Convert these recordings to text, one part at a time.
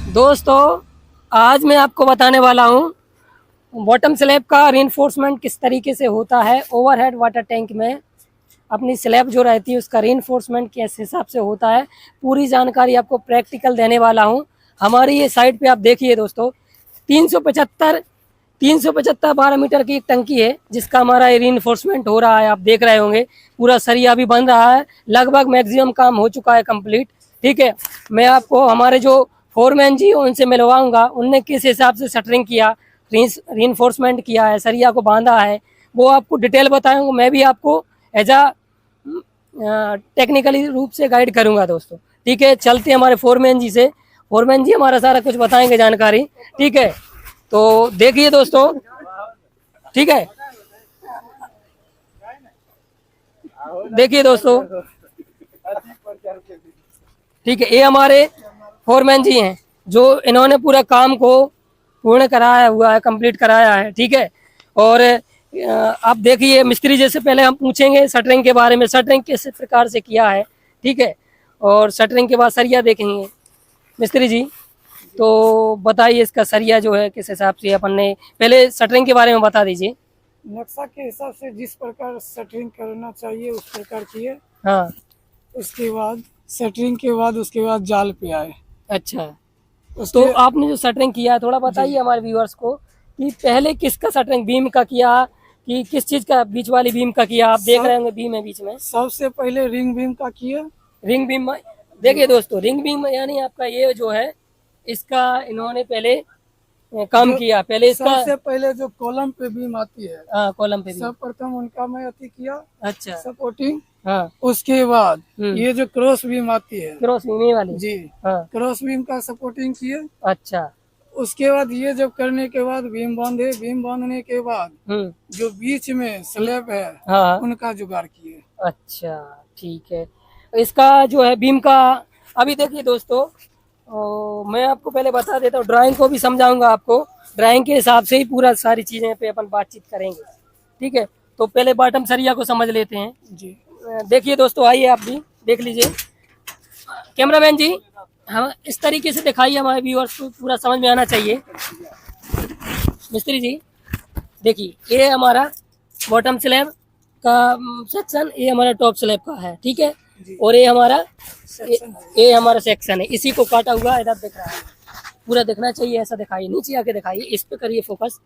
दोस्तों आज मैं आपको बताने वाला हूँ बॉटम स्लैब का रीइंफोर्समेंट किस तरीके से होता है। ओवरहेड वाटर टैंक में अपनी स्लैब जो रहती है उसका रीइंफोर्समेंट किस हिसाब से होता है, पूरी जानकारी आपको प्रैक्टिकल देने वाला हूँ। हमारी ये साइड पे आप देखिए दोस्तों, 375 12 मीटर की एक टंकी है जिसका हमारा रीइंफोर्समेंट हो रहा है। आप देख रहे होंगे पूरा सरिया भी बन रहा है, लगभग मैक्सिमम काम हो चुका है कंप्लीट। ठीक है, मैं आपको हमारे जो फोरमैन जी उनसे मिलवाऊंगा, उनने किस हिसाब से शटरिंग किया, रीइंफोर्समेंट किया है, सरिया को बांधा है, वो आपको डिटेल बताऊंगा। मैं भी आपको एज आ टेक्निकली रूप से गाइड करूंगा दोस्तों। ठीक है, चलते हमारे फोरमैन जी से। फोरमैन जी हमारा सारा कुछ बताएंगे जानकारी। ठीक है, तो देखिए दोस्तों। ठीक है, देखिए दोस्तों। ठीक है, ये हमारे फोरमैन जी हैं जो इन्होंने पूरा काम को पूर्ण कराया हुआ है, कंप्लीट कराया है। ठीक है, और आप देखिए मिस्त्री जैसे पहले हम पूछेंगे शटरिंग के बारे में, शटरिंग किस प्रकार से किया है। ठीक है, और शटरिंग के बाद सरिया देखेंगे। मिस्त्री जी तो बताइए इसका सरिया जो है किस हिसाब से अपन ने, पहले शटरिंग के बारे में बता दीजिए। नक्शा के हिसाब से जिस प्रकार सेटरिंग करना चाहिए उस प्रकार किए। हाँ, उसके बाद सेटरिंग के बाद उसके बाद जाल पे आए। अच्छा। उसके तो आपने जो शटरिंग किया है थोड़ा बताइए हमारे व्यूअर्स को कि पहले किसका शटरिंग, बीम का किया कि किस चीज का, बीच वाली बीम का किया। आप देख रहे होंगे बीम है बीच में। सबसे पहले रिंग बीम का किया। रिंग बीम देखिए दोस्तों, रिंग बीम यानी आपका ये जो है इसका इन्होंने पहले काम किया। पहले इसका सबसे पहले जो कॉलम पे बीम आती है, हाँ, कॉलम पे भी। सब प्रथम उनका मैं अति किया, अच्छा, सपोर्टिंग। हाँ। उसके बाद ये जो क्रॉस बीम आती है, क्रॉस बीम वाली जी, हाँ, क्रॉस बीम का सपोर्टिंग किए। अच्छा। उसके बाद ये जब करने के बाद बीम बांधे, बीम बांधने के बाद जो बीच में स्लैब है हाँ, उनका जुगाड़ किए। अच्छा, ठीक है। इसका जो है बीम का, अभी देखिए दोस्तों, मैं आपको पहले बता देता हूँ, ड्राइंग को भी समझाऊंगा आपको। ड्राइंग के हिसाब से ही पूरा सारी चीजें पे अपन बातचीत करेंगे। ठीक है, तो पहले बॉटम सरिया को समझ लेते हैं। जी, देखिए दोस्तों, आइए आप भी देख लीजिए। कैमरामैन जी हम इस तरीके से दिखाइए, हमारे व्यूअर्स को पूरा समझ में आना चाहिए। मिस्त्री जी देखिए, ये हमारा बॉटम स्लैब का सेक्शन, ये हमारा टॉप स्लैब का है। ठीक है, और ये हमारा हमारा सेक्शन है, इसी को काटा हुआ इधर दिख रहा है। पूरा दिखना चाहिए, ऐसा दिखाइए, नीचे आके दिखाइए, इस पे करिए फोकस।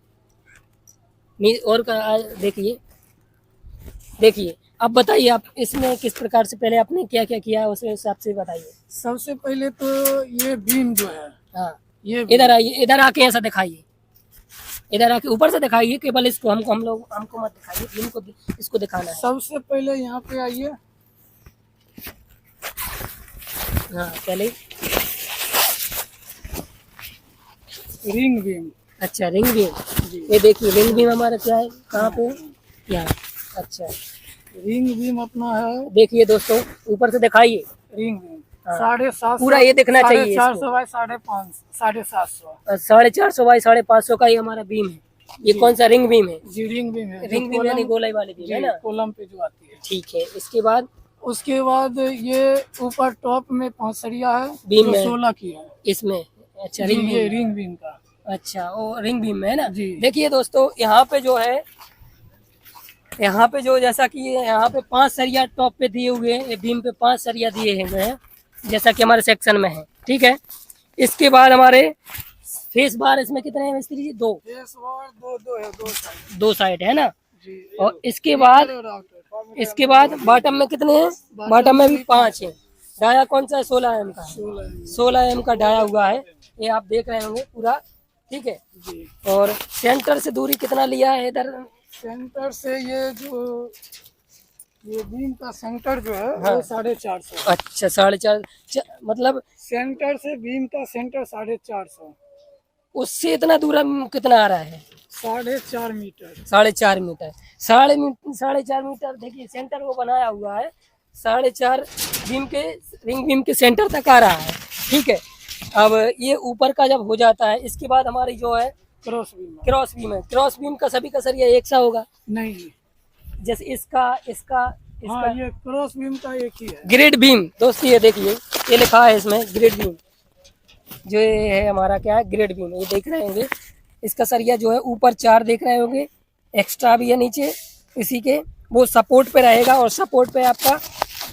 और देखिए, देखिए अब बताइए आप इसमें किस प्रकार से पहले आपने क्या क्या किया उस हिसाब से बताइए। सबसे पहले तो ये बीम जो है, हाँ, ये इधर आइए, इधर आके ऐसा दिखाइए, इधर आके ऊपर से दिखाइए, केवल इसको हमको मत दिखाइए, बीम को इसको दिखाना है। सबसे पहले यहाँ पे आइए। हाँ, पहले रिंग बीम। अच्छा, रिंग बीम। ये देखिए रिंग बीम हमारा क्या है, कहाँ पे, यहाँ। अच्छा, रिंग बीम अपना है, देखिए दोस्तों, ऊपर से दिखाइए। रिंग बीम हाँ, 750 पूरा ये दिखना चाहिए। 450 बाई 550, 750। 450 बाई 550 का ये हमारा बीम है। ये कौन सा रिंग बीम है? जी, रिंग बीम है। रिंग बीम यानी गोलाई वाली बीम है ना। कॉलम पे जो आती है। ठीक है, इसके बाद उसके बाद ये ऊपर टॉप में 5 सरिया है, बीम में 16 की है इसमें। अच्छा, जी, रिंग ये बीम। रिंग बीम का। अच्छा, वो रिंग बीम में है ना जी। देखिए दोस्तों, यहाँ पे जो है, यहाँ पे जो जैसा कि यहाँ पे 5 सरिया टॉप पे दिए हुए हैं, बीम पे 5 सरिया दिए हुए हैं जैसा कि हमारे सेक्शन में है। ठीक है, इसके बाद हमारे फेस बार इसमें कितने हैं मिस्त्री जी? 2 फेस बार दो है, 2 साइड है ना। जी। और इसके बाद बॉटम में कितने हैं? बॉटम में भी 5 है। डाया कौन सा है? 16 एम का। 16 एम का डाया हुआ है, ये आप देख रहे होंगे पूरा। ठीक है जी। और सेंटर से दूरी कितना लिया है इधर? सेंटर से ये बीम का सेंटर जो है हाँ। वो 450। अच्छा, 4.5 मतलब सेंटर से बीम का सेंटर 450, उससे इतना दूर कितना आ रहा है? 4.5 मीटर। 4.5 मीटर। 4.5 मीटर। देखिए सेंटर वो बनाया हुआ है 4.5 बीम के, रिंग बीम के सेंटर तक आ रहा है। ठीक है, अब ये ऊपर का जब हो जाता है, इसके बाद हमारी जो है क्रॉस बीम। क्रॉस बीम है। क्रॉस बीम का सभी का सरिया एक सा होगा? नहीं, जैसे इसका हाँ, ये क्रॉस बीम का एक ही है। Grid beam. दोस्तों ये देखिए, ये लिखा है इसमें ग्रिड बीम। जो ये है हमारा क्या है ग्रेड बीम, ये देख रहे होंगे। इसका सरिया जो है ऊपर 4 देख रहे होंगे, एक्स्ट्रा भी है नीचे इसी के, वो सपोर्ट पे रहेगा। और सपोर्ट पे आपका,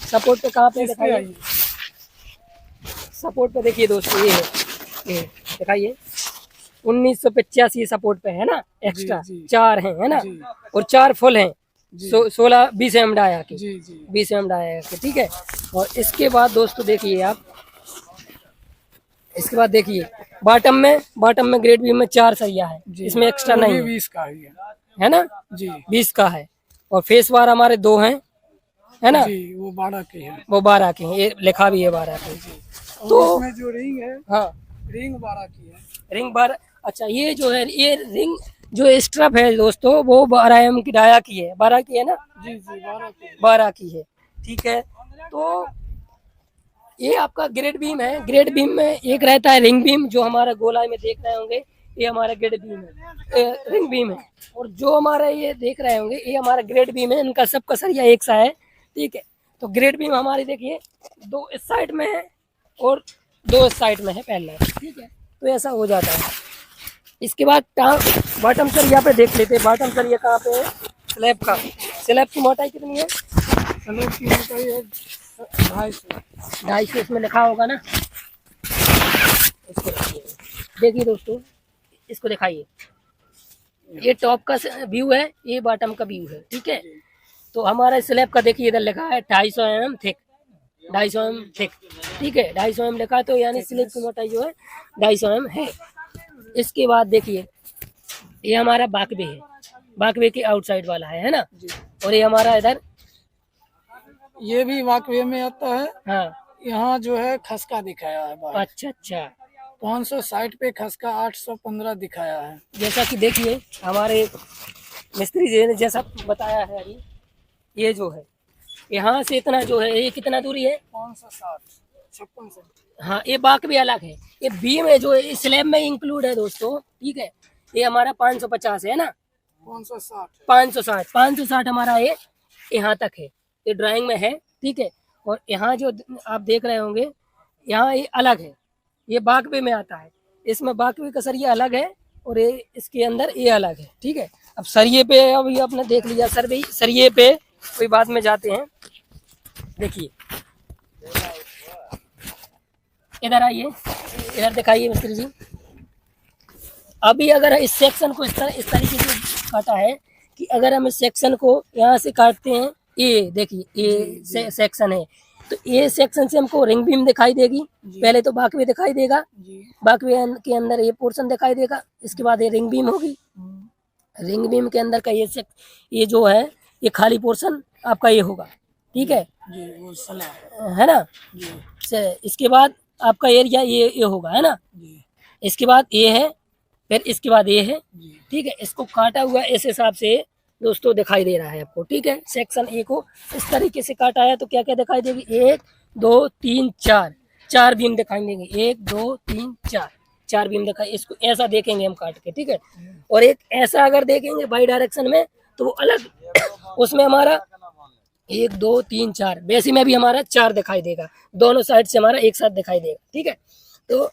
सपोर्ट पे कहाँ पे दिखाइए, सपोर्ट पे देखिए दोस्तों, ये है, ये दिखाइए 1985 सपोर्ट पे है ना, एक्स्ट्रा 4 है ना, और 4 फुल हैं, 16-20 एम डाया के, 20 एम डाया के, ठीक है। और इसके बाद दोस्तों देखिए आप, इसके बाद देखिए बॉटम में ग्रेड बी में 4 सरिया है, इसमें एक्स्ट्रा नहीं है, 20 का है ना जी, 20 का है। और फेस बार हमारे 2 हैं, है ना जी, वो 12 के हैं, वो 12 के हैं, ये लिखा भी है 12 के। तो इसमें जो रिंग है, हाँ रिंग 12 की है, रिंग 12। अच्छा ये जो है, ये रिंग जो स्ट्रप है दोस्तों, वो 12 एम की डाया की है, 12 की है ना जी जी, 12 की है, ठीक है। तो ये आपका ग्रेड बीम है। ग्रेड बीम में एक रहता है रिंग बीम, जो हमारा गोलाई में देख रहे होंगे, ये हमारा ग्रेड बीम है, रिंग बीम है। और जो हमारा ये देख रहे होंगे, ये हमारा ग्रेड बीम है। इनका सबका सरिया एक सा है, ठीक है। तो ग्रेड बीम हमारी देखिए 2 इस साइड में है और 2 इस साइड में है पहला, ठीक है। तो ऐसा हो जाता है। इसके बाद बॉटम सरिया पे देख लेते हैं। बॉटम सरिया कहाँ पे है, स्लैब का। स्लैब की मोटाई कितनी है, स्लैब की मोटाई है 250 इसमें लिखा होगा ना। इसको देखिए दोस्तों, इसको दिखाइए, ये टॉप का व्यू है, ये बॉटम का व्यू है, ठीक है। तो हमारा स्लैब का देखिए इधर लिखा है 250 mm थिक, 250 mm थिक, ठीक है। 250 mm लिखा, तो यानी स्लैब की मोटाई जो है 250 mm है। इसके बाद देखिए ये हमारा बाकवे है, बाकवे के आउटसाइड वाला है ना। और ये हमारा इधर, ये भी वाकवे में आता है। हाँ यहाँ जो है खसका दिखाया है बाहर। अच्छा अच्छा, 560 पे खसका 815 दिखाया है। जैसा कि देखिए हमारे मिस्त्री जी ने जैसा बताया है अभी, ये जो है यहाँ से इतना जो है, ये कितना दूरी है, 560 56 सेंटी। हाँ ये बाक भी अलग है, ये बीम है जो इस स्लैब में इंक्लूड है दोस्तों, ठीक है। ये हमारा 550 है ना, 560 हमारा ये यहाँ तक है, ये ड्राइंग में है, ठीक है। और यहाँ जो आप देख रहे होंगे, यहाँ ये अलग है, ये बाकवे में आता है। इसमें बाकवे का सरिया अलग है और ये इसके अंदर ये अलग है, ठीक है। अब सरिये पे अभी आपने देख लिया, सरिये पे कोई बात में जाते हैं। देखिए इधर आइए, इधर दिखाइए मिस्त्री जी। अभी अगर इस सेक्शन को इस तरीके से काटा है कि अगर हम इस सेक्शन को यहाँ से काटते हैं, ये देखिए ये सेक्शन है, तो ये सेक्शन से हमको रिंग बीम दिखाई देगी। पहले तो बाकवे दिखाई देगा, बाकवे के अंदर ये पोर्शन दिखाई देगा, इसके बाद ये रिंग बीम होगी। रिंग बीम के अंदर का ये जो है, ये खाली पोर्शन आपका ये होगा, ठीक है है ना। इसके बाद आपका एरिया ये होगा, है ना। इसके बाद ये है, फिर इसके बाद ये है, ठीक है। इसको काटा हुआ इस हिसाब से दोस्तों दिखाई दे रहा है आपको, ठीक है। सेक्शन ए को इस तरीके से काटा है, तो क्या क्या दिखाई देगी, 1 2 3 4 बीम दिखाई देंगे, 1 2 3 4 बीम दिखाई। इसको ऐसा देखेंगे हम काट के, ठीक है। और एक ऐसा अगर देखेंगे बाई डायरेक्शन में, तो वो अलग, उसमें हमारा 1 2 3 4 वैसे में भी हमारा 4 दिखाई देगा, दोनों साइड से हमारा एक साथ दिखाई देगा, ठीक है। तो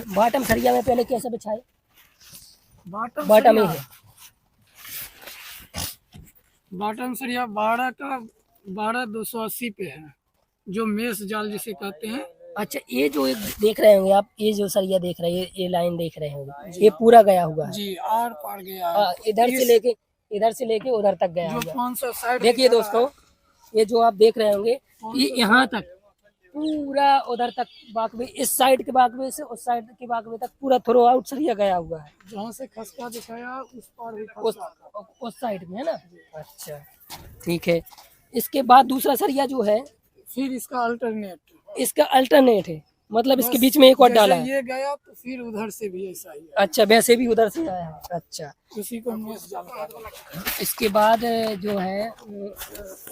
बॉटम सरिया में पहले कैसे बिछाए, बॉटम ही है, बॉटम सरिया 12 280 पे है, जो मेस जाल जिसे कहते हैं। अच्छा ये जो एक देख रहे होंगे आप, ये जो सरिया देख रहे हैं, ये लाइन देख रहे होंगे, ये पूरा गया हुआ है जी, आर पार गया है। इधर से लेके उधर तक गया जो हुआ। 560 देखिए दोस्तों, ये जो आप देख रहे होंगे, ये यहाँ तक पूरा उधर तक बाकवे, इस साइड के बाकवे से उस साइड के बाकवे तक पूरा थ्रो आउट सरिया गया हुआ है। जहाँ से खसका दिखाया उस पार भी उस साइड में, है ना। अच्छा ठीक है। इसके बाद दूसरा सरिया जो है, फिर इसका अल्टरनेट है, मतलब इसके बीच में एक और डाला है। ये गया तो फिर उधर से भी ऐसा ही है। अच्छा वैसे भी उधर से आया है, अच्छा। किसी को मेस जाल। इसके बाद जो है,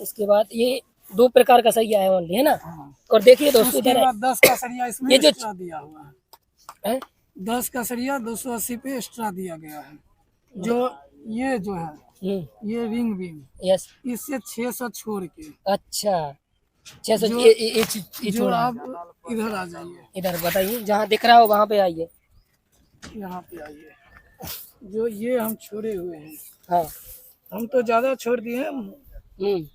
इसके बाद ये 2 प्रकार का सरिया है ओनली, है ना। और देखिए दोस्तों, इधर 10 का सरिया इसमें ये जो एक्स्ट्रा दिया हुआ है, 10 का सरिया 280 पे एक्स्ट्रा दिया गया है। जो ये जो है, ये रिंग बीम, यस, इससे 600 छोड़ के। अच्छा 600 जो- ये जो छोड़ा है। आप इधर आ जाइए, इधर बताइए, जहाँ दिख रहा हो वहाँ पे आइए। यहाँ पे आइए। जो ये हम छोड़े हुए हैं, हाँ। हम तो ज्यादा छोड़ दिए हैं। हम्म।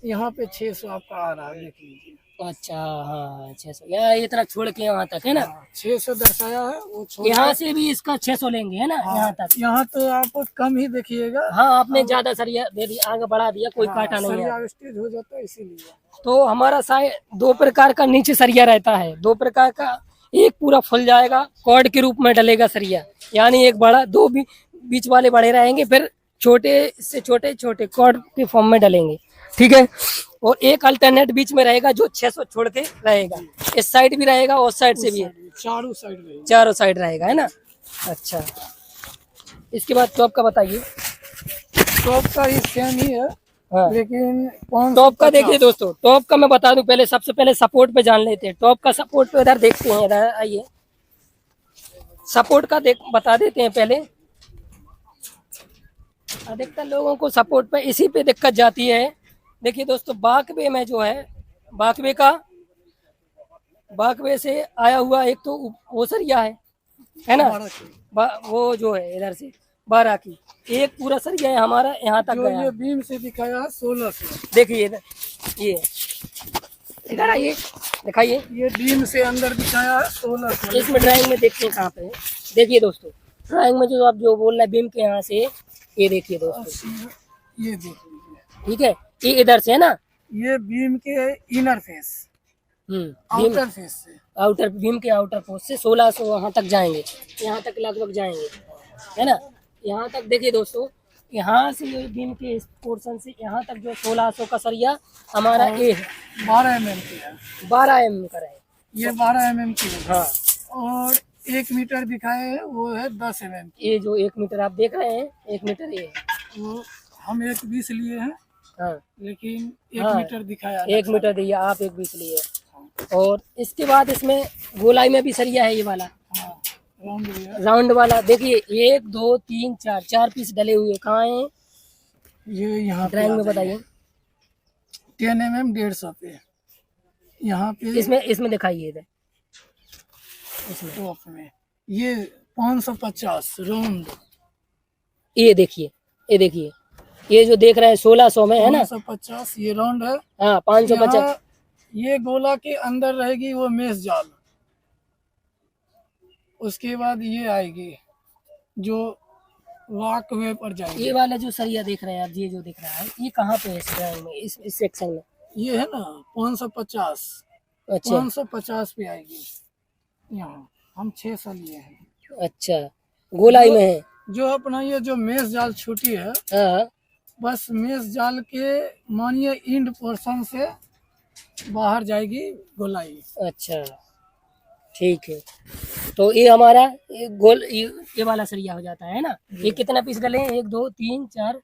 यहाँ पे 600 आपका आ रहा है, देख लीजिए। अच्छा, हाँ 600, यहाँ इतना छोड़ के वहाँ तक है ना। 600 दर्शाया है, वो छोड़ यहाँ से भी इसका 600 लेंगे है ना, यहाँ तक। यहाँ तो आप कम ही देखिएगा। हाँ, आपने ज्यादा सरिया दे दिया, आगे बढ़ा दिया, कोई काटा नहीं है। सरिया वेस्टेज हो जाता है इसीलिए। तो हमारा साइड दो प्रकार का नीचे सरिया रहता है, दो प्रकार का। एक पूरा फुल जाएगा, कॉर्ड के रूप में डलेगा सरिया, यानी एक बड़ा, दो भी बीच वाले बड़े रहेंगे, फिर छोटे से छोटे छोटे कॉर्ड के फॉर्म में डलेंगे, ठीक है। और एक अल्टरनेट बीच में रहेगा जो 600 छोड़ के रहेगा, इस साइड भी रहेगा और उस साइड से भी, चारों साइड रहेगी। चारों साइड रहेगा है ना। अच्छा, इसके बाद टॉप का बताइए। टॉप का ही सेम ही है, हाँ, लेकिन 550। टॉप का देखिए दोस्तों, टॉप का मैं बता दूं, पहले सबसे पहले सपोर्ट पे जान लेते हैं। टॉप का सपोर्ट पे इधर देखते हैं, इधर आइए, सपोर्ट का बता देते हैं पहले। अधिकतर लोगों को सपोर्ट पे इसी पे दिक्कत जाती है। देखिए दोस्तों, बाकवे में जो है, बाकवे से आया हुआ एक तो वो सरिया है ना, वो जो है इधर से 12 की एक पूरा सरिया है हमारा, यहाँ तक जो गया ये है। बीम से दिखाया है 1600। देखिए इधर, ये इधर आइए, दिखाइए। ये बीम से अंदर दिखाया है 1600। इसमें ड्राइंग में देखते हैं कहाँ पे है। देखिए दोस्तों, ड्राइंग में जो आप जो बोल रहे हैं बीम के यहाँ से, ये देखिए दोस्तों, ये देख लीजिए, ठीक है, ये इधर से है ना। ये बीम के inner face, beam outer face से, आउटर, बीम के आउटर पोस्ट से 1600 वहाँ तक जाएंगे, यहाँ तक लगभग जाएंगे है ना। यहाँ तक देखिए दोस्तों, यहाँ से ये बीम के इस पोर्शन से यहाँ तक जो 1600 का सरिया हमारा ये है, 12 mm की है। 12 mm का है ये 12 mm की है। हाँ। और 1 मीटर दिखाए है, वो है 10 mm। ये जो 1 मीटर आप देख रहे हैं, 1 मीटर ये है। वो हम 1.20 लिए हैं, हाँ, लेकिन 1 हाँ, मीटर दिखाया। 1 मीटर दिए, आप 1.20 लिए। और इसके बाद इसमें गोलाई में भी सरिया है, ये वाला हाँ, राउंड भी है। राउंड वाला। देखिए 1 2 3 4 पीस डले हुए, कहाँ हैं ये यहाँ ड्राइंग में बताइए। 10 mm 150 पे, यहाँ पे इसमें दिखाइए इधर, इसमें टॉप में ये 550 राउंड। ये देखिए, ये देखिए, ये जो देख रहे हैं 1600 में है ना। 550 ये राउंड है। हाँ, 550। यहाँ ये गोला के अंदर रहेगी वो मेष जाल, उसके बाद ये आएगी जो वॉक वे पर जाएगी। ये वाला जो सरिया देख रहे हैं आप, ये जो दिख रहा है, ये कहाँ पे है इस ड्राइंग में, इस सेक्शन में? ये है ना 550। अच्छा 550 पे आएगी। यहाँ हम 600 लिए हैं। अच्छा, गोलाई में है। जो अपना ये जो मेष जाल छोटी है, हाँ, बस मेष जाल के मानिए इंड पोर्शन से बाहर जाएगी गोलाई। अच्छा ठीक है। तो ये हमारा ये वाला सरिया हो जाता है ना। ये कितना पीस डले हैं? 1 2 3 4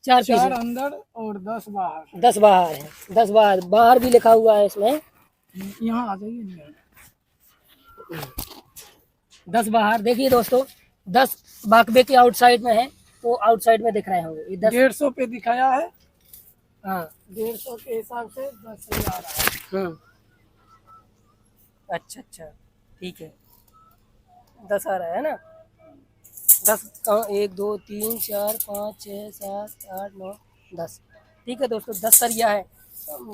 4 पीस 4 है। अंदर और 10 बाहर। 10 बाहर है, 10 बाहर भी लिखा हुआ है इसमें। यहाँ आ जाइए नहीं। 10 बाहर। देखिए दोस्तों, 10 बाकबे के आउटसाइड में है, तो आउटसाइड में दिख रहे होंगे। ये 10 150 पे दिखाया है। हाँ 150 के हिसाब से 10 ही आ रहा है। अच्छा अच्छा ठीक है, 10 आ रहा है ना। 10 1 2 3 4 5 6 7 8 9 10। ठीक है दोस्तों, 10 सरिया है।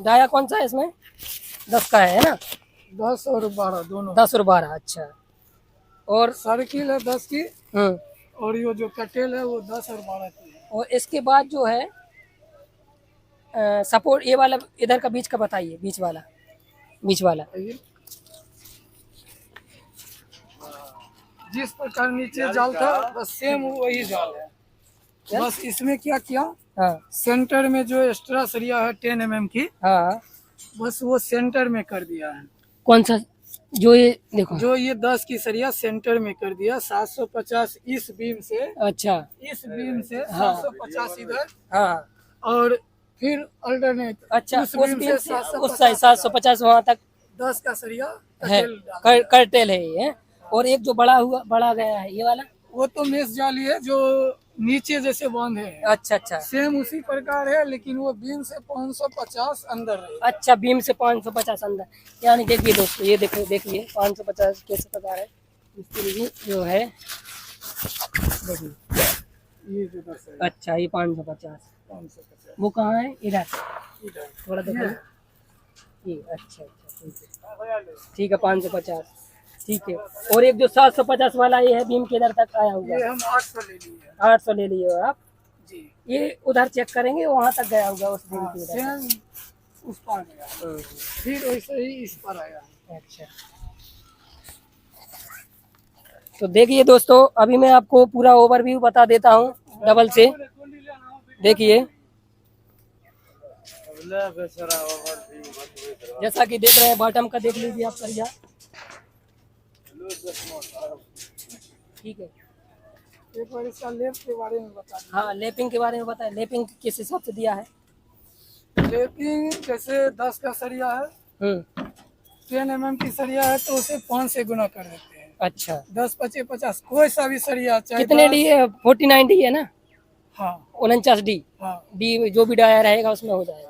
डाया कौन सा है इसमें? 10 का है ना। 10 और 12 दोनों। 10 और 12। अच्छा, और सर्किल है 10 की, और ये जो कटेल है वो 10 और 12 की है। और इसके बाद जो है सपोर्ट, ये वाला इधर का बीच का बताइए, बीच वाला जिस प्रकार नीचे जाल था बस सेम वही जाल है। बस इसमें क्या किया, हाँ सेंटर में जो एक्स्ट्रा सरिया है 10 mm की, हाँ। बस वो सेंटर में कर दिया है। कौन सा? जो ये देखो, जो ये 10 की सरिया सेंटर में कर दिया। 750 इस बीम से, अच्छा इस बीम से हाँ। 750 इधर, हाँ और फिर अल्टरनेट अच्छा, उस उस बीम बीम से से उस साइड 750 वहाँ तक 10 का सरिया है, कटेल डाला। कर्टेल है ये। और एक जो बड़ा गया है, ये वाला वो तो मेष जाली है जो नीचे जैसे बांध है, अच्छा अच्छा सेम उसी प्रकार है, लेकिन वो बीम से 550 अंदर है। अच्छा, बीम से 550 अंदर, यानी देखिए दोस्तों, ये देखो, देखिए 550 कैसे प्रकार है मिस्त्री जी जो है, देखिए। ये जो 10 है, अच्छा, ये 550, 550 वो कहाँ है? इधर इधर। थोड़ा देखो ये। अच्छा अच्छा, ठीक है 550, ठीक है। और एक जो 750 वाला ये है बीम के इधर तक आया हुआ, ये हम 800 ले लिए 800 ले लिए हो आप। जी। ये उधर चेक करेंगे, वहाँ तक गया होगा उस बीम हाँ, के उधर। सेम उस पर गया, फिर वैसे ही इस पर आया। अच्छा, तो देखिए दोस्तों, अभी मैं आपको पूरा ओवरव्यू बता देता हूँ डबल से। देखिए, जैसा कि देख रहे हैं, बॉटम का देख लीजिए आप सरिया, ठीक है। एक बार इसका लेप के बारे में बता दीजिए। हाँ, लेपिंग के बारे में बताएं, लेपिंग किस हिसाब से दिया है? लेपिंग जैसे 10 का सरिया है, 10 mm की सरिया है, तो उसे 5 से गुना कर देते हैं। अच्छा, 10, 25, 50 कोई सा भी सरिया चाहे कितने 10, डी है? 49 डी है ना? हाँ 49 डी, हाँ डी जो भी डाया रहेगा उसमें हो जाएगा।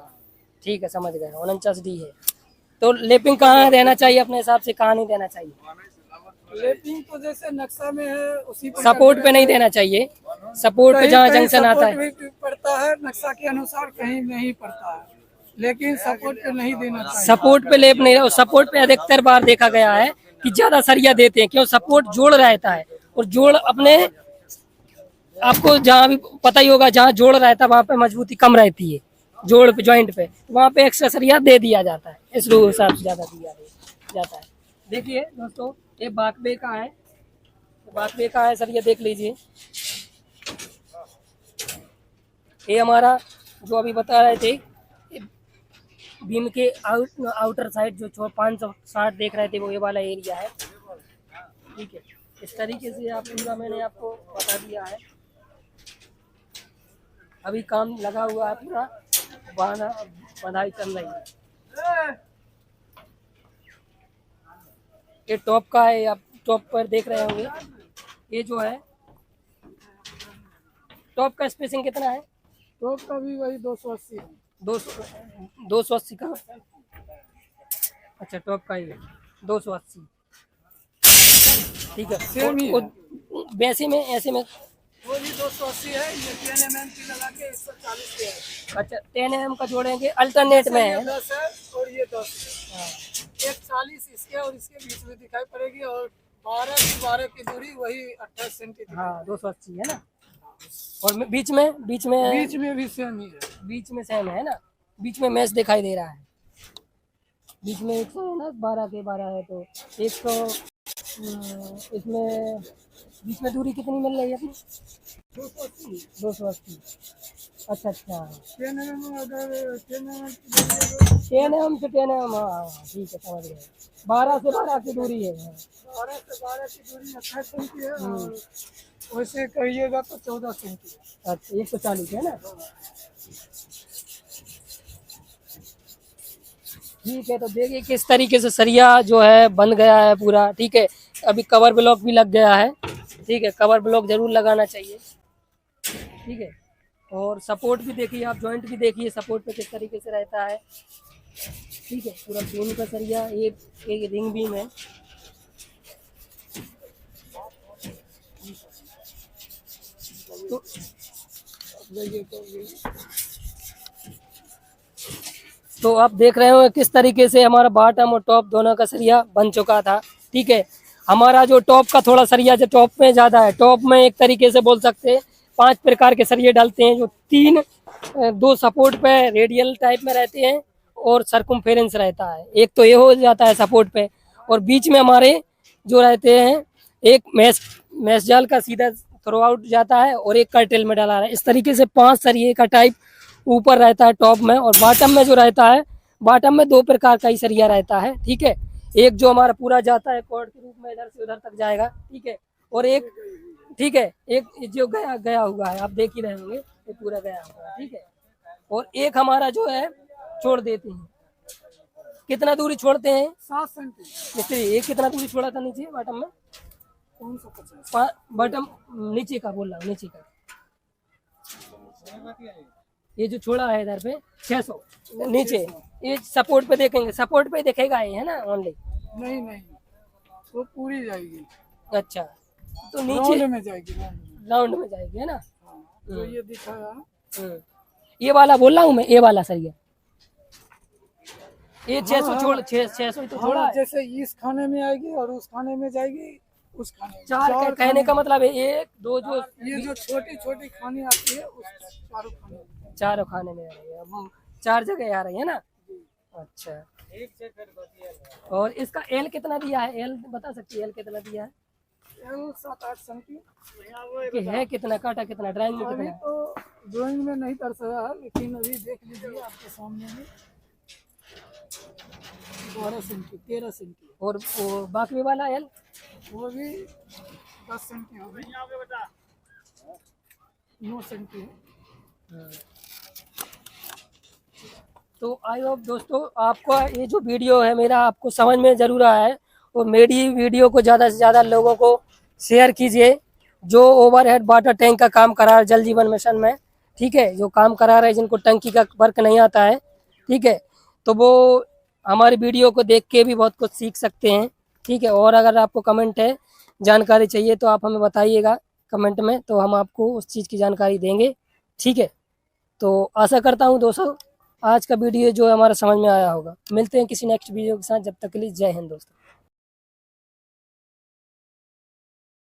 ठीक है, समझ गए, 49 डी है। तो लेपिंग कहाँ देना चाहिए अपने हिसाब से, कहाँ नहीं देना चाहिए? लेपिंग तो जैसे नक्शा में है उसी पर सपोर्ट पे नहीं देना चाहिए, सपोर्ट पे जहाँ जंक्शन आता है। भी पड़ता है नक्शा के अनुसार, कहीं नहीं पड़ता है, लेकिन सपोर्ट पे नहीं देना चाहिए। सपोर्ट पे लेप नहीं, सपोर्ट पे अधिकतर बार देखा गया है कि ज्यादा सरिया देते हैं, क्यों? सपोर्ट जोड़ रहता है, और जोड़ अपने आपको जहाँ भी पता ही होगा, जहाँ जोड़ रहता है वहाँ पे मजबूती कम रहती है, जोड़ पे जॉइंट पे, वहाँ पे एक्स्ट्रा सरिया दे दिया जाता है, इस हिसाब से ज्यादा दिया जाता है। देखिए दोस्तों, ये बाकबे का है, बाकबे का है सरिया, देख लीजिए। ये हमारा जो अभी बता रहे थे, बीम के आउटर साइड जो 560 देख रहे थे, वो ये वाला एरिया है, ठीक है। इस तरीके से आप पूरा मैंने आपको बता दिया है। अभी काम लगा हुआ है, पूरा बंधाई चल रही है। ये टॉप का है, आप टॉप पर देख रहे होंगे। ये जो है टॉप का स्पेसिंग कितना है? टॉप का भी वही 280 है। 280 का, अच्छा टॉप का ही है 280, ठीक है। सेम ही है। वैसे में ऐसे में वो भी 280 है, ये 10 mm की लगा के 140 के है। अच्छा, 10 mm का जोड़ेंगे, अल्टरनेट में है। 10 है और ये 10 है। 140 इसके और इसके बीच में दिखाई पड़ेगी, और 12 की दूरी वही 28 सेंटीमीटर। हाँ, 280 है ना। और बीच में बीच में भी सेम ही है। बीच में सेम है ना, बीच में मैच दिखाई दे रहा है। बीच में 100 है ना, 12 के 12 है, तो 100 इसमें बीच में दूरी कितनी मिल रही है अपनी? 280। अच्छा अच्छा, 10 mm अगर 10 mm 10 mm से 10 mm, हाँ ठीक है, समझ गए। 12 से 12 की दूरी है। 12 से 12 की दूरी 28 सेंटी है, और वैसे कहिएगा तो 14 सेंटी है। अच्छा, 140 है ना, ठीक है। तो देखिए किस तरीके से सरिया जो है बन गया है पूरा, ठीक है। अभी कवर ब्लॉक भी लग गया है, ठीक है, कवर ब्लॉक जरूर लगाना चाहिए, ठीक है। और सपोर्ट भी देखिए आप, जॉइंट भी देखिए सपोर्ट पे किस तरीके से रहता है, ठीक है। पूरा बीम का सरिया, ये एक रिंग बीम है, तो आप देख रहे हो किस तरीके से हमारा बॉटम और टॉप दोनों का सरिया बन चुका था, ठीक है। हमारा जो टॉप का थोड़ा सरिया जो टॉप में ज़्यादा है, टॉप में एक तरीके से बोल सकते हैं 5 प्रकार के सरिये डालते हैं, जो 2 सपोर्ट पे रेडियल टाइप में रहते हैं, और सर्कमफेरेंस रहता है। एक तो ये हो जाता है सपोर्ट पे, और बीच में हमारे जो रहते हैं, एक मैश जाल का सीधा थ्रो आउट जाता है, और एक कर्टेल में डाला है। इस तरीके से 5 सरिये का टाइप ऊपर रहता है टॉप में, और बॉटम में जो रहता है, बॉटम में 2 प्रकार का ही सरिया रहता है, ठीक है। एक जो हमारा पूरा जाता है कॉर्ड के रूप में, इधर से उधर तक जाएगा, ठीक है। और एक, ठीक है, एक जो गया हुआ है, आप देख ही रहे होंगे, ये पूरा गया हुआ है, ठीक है। और एक हमारा जो है छोड़ देते हैं, कितना दूरी छोड़ते हैं? 7 सेंटी। मिस्त्री, एक कितना दूरी छोड़ा था नीचे बॉटम में? 550। बॉटम नीचे का बोल रहा हूँ, नीचे का ये जो छोड़ा है इधर पे 600 नीचे, ये सपोर्ट पे देखेंगे, सपोर्ट पे देखेगा ये, है ना ओनली? नहीं नहीं, वो पूरी जाएगी, अच्छा, तो नीचे राउंड में जाएगी, राउंड में जाएगी, है ना? जो ये दिखाया ये वाला बोल रहा हूँ मैं, ये वाला सही है। ये 600 छोड़, 600 तो छोड़ा हाँ, है। जैसे इस खाने में आएगी और उस खाने में जाएगी, उस खाने में चार कहने का मतलब है 1 2 जो ये जो छोटी छोटी खाने आती है उस चारों खाने में। चारों खाने में आ रही है, अब 4 जगह आ रही है ना? अच्छा, और इसका एल कितना दिया है? एल बता सकती है एल कितना दिया है? 7-8 सेंटी कि है कितना, काटा कितना, ड्राइंग में अभी कितना? तो ड्राइंग में नहीं दर्शाया है, लेकिन अभी देख लीजिए आपके सामने में 12 सेंटी 13 सेंटी, और वो बाकी वाला एल? वो भी 10 सेंटी होगी, 9 सेंटी है। तो आई होप दोस्तों आपको ये जो वीडियो है मेरा आपको समझ में जरूर आया है, और मेरी वीडियो को ज़्यादा से ज़्यादा लोगों को शेयर कीजिए जो ओवरहेड वाटर टैंक का काम करा है जल जीवन मिशन में, ठीक है? जो काम करा रहे हैं, जिनको टंकी का वर्क नहीं आता है, ठीक है, तो वो हमारी वीडियो को देख के भी बहुत कुछ सीख सकते हैं, ठीक है? और अगर आपको कमेंट है, जानकारी चाहिए, तो आप हमें बताइएगा कमेंट में, तो हम आपको उस चीज़ की जानकारी देंगे, ठीक है? तो आशा करता हूँ दोस्तों आज का वीडियो जो है हमारा समझ में आया होगा। मिलते हैं किसी नेक्स्ट वीडियो के साथ, जब तक के लिए जय हिंद दोस्तों।